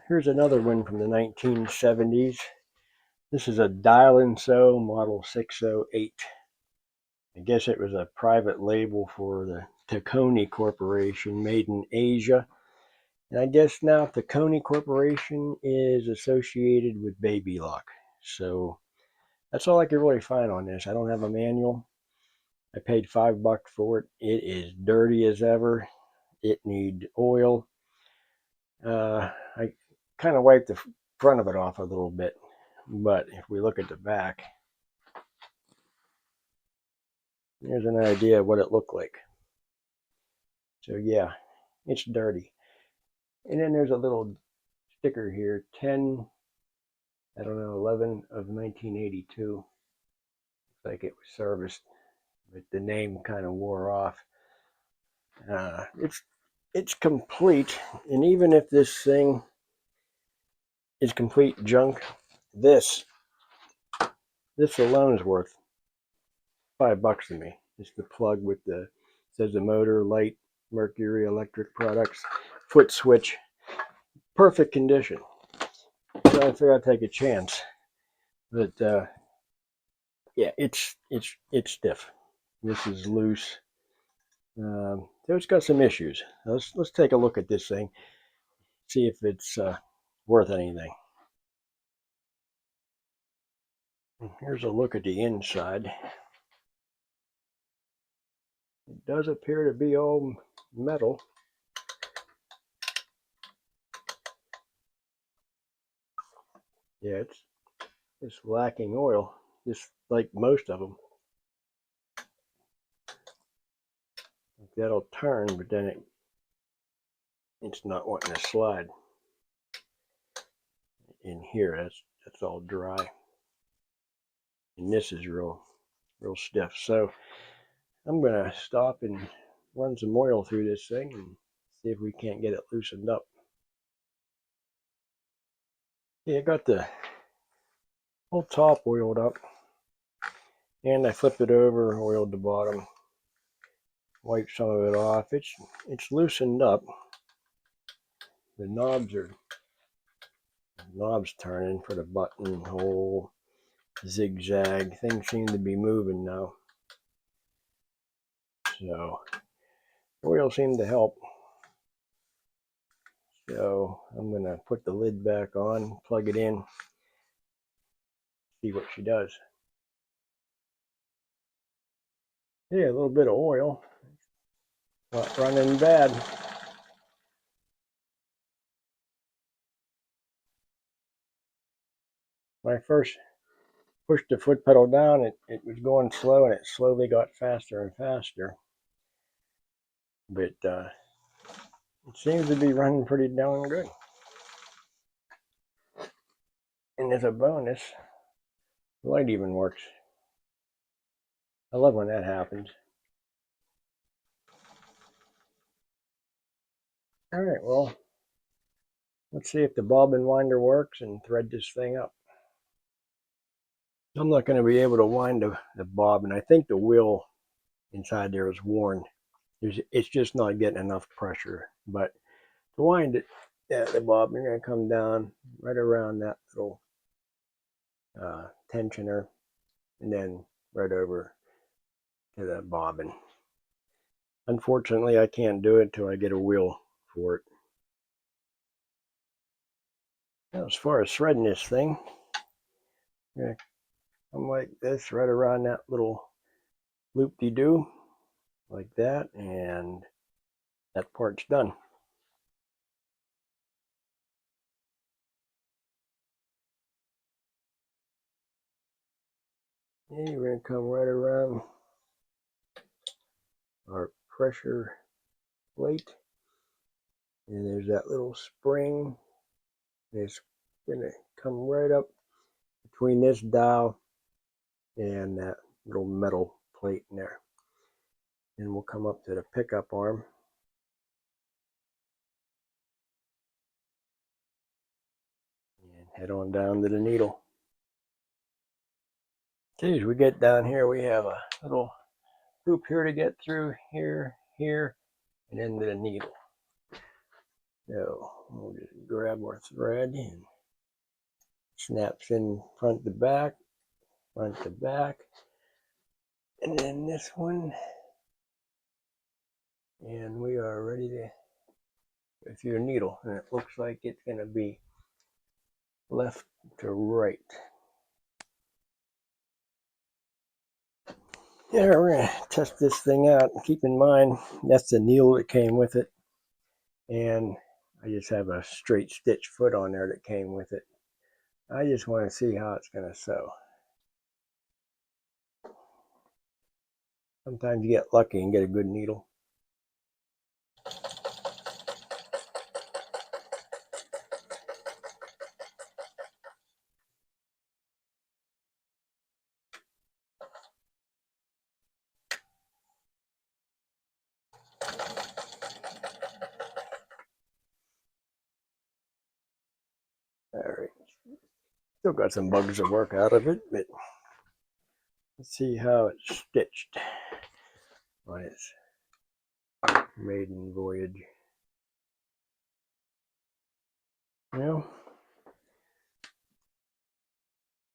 Here's another one from the 1970s. This is a Dial and Sew model 608. I guess it was a private label for the Tacony Corporation, made in Asia. And I guess now Tacony Corporation is associated with Baby Lock. So that's all I could really find on this. I don't have a manual. I paid $5 for it. It is dirty as ever. It needs oil. I kind of wiped the front of it off a little bit, but if we look at the back, there's an idea of what it looked like. So yeah, it's dirty. And then there's a little sticker here, 10, I don't know, 11 of 1982. Looks like it was serviced, but the name kind of wore off. It's complete, and even if this thing is complete junk, this alone is worth $5 to me. It's the plug with the, says the motor, light, Mercury electric products, foot switch, perfect condition. So I figured I'd take a chance. But yeah, it's stiff. This is loose. So it's got some issues. Let's take a look at this thing, see if it's worth anything. Here's a look at the inside. It does appear to be all metal. Yeah, it's lacking oil, just like most of them. That'll turn, but then it's not wanting to slide. In here, that's all dry, and this is real stiff. So I'm gonna stop and run some oil through this thing and see if we can't get it loosened up. Yeah, I got the whole top oiled up, and I flipped it over, oiled the bottom, wiped some of it off. It's loosened up. The knobs turning for the buttonhole, zigzag. Things seem to be moving now. So oil seemed to help. So I'm going to put the lid back on, plug it in, see what she does. Yeah, a little bit of oil. Not running bad. When I first pushed the foot pedal down, it was going slow, and it slowly got faster and faster. But it seems to be running pretty darn good. And as a bonus, the light even works. I love when that happens. All right, well, let's see if the bobbin winder works and thread this thing up. I'm not going to be able to wind the bobbin. I think the wheel inside there is worn. It's just not getting enough pressure. But to wind it, the bobbin, you're going to come down right around that little tensioner, and then right over to the bobbin. Unfortunately, I can't do it until I get a wheel for it. Now, as far as threading this thing, yeah, I'm like this, right around that little loop-de-doo, like that, and that part's done. And we're going to come right around our pressure plate, and there's that little spring. It's going to come right up between this dial and that little metal plate in there. And we'll come up to the pickup arm. And head on down to the needle. Okay, as we get down here, we have a little hoop here to get through, here, and into the needle. So we'll just grab our thread and snaps in front to back, and then this one, and we are ready to go through the needle, and it looks like it's going to be left to right. Yeah, we're going to test this thing out. Keep in mind, that's the needle that came with it, and I just have a straight stitch foot on there that came with it. I just want to see how it's going to sew. Sometimes you get lucky and get a good needle. All right. Still got some bugs to work out of it, but let's see how it's stitched on its maiden voyage. Well,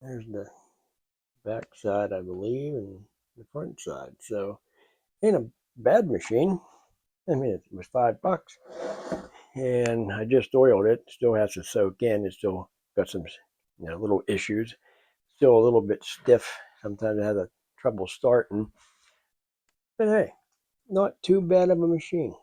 there's the back side, I believe, and the front side. So, ain't a bad machine. I mean, it was $5, and I just oiled it. Still has to soak in. It's still got some, little issues. Still a little bit stiff. Sometimes I have trouble starting. But hey, not too bad of a machine.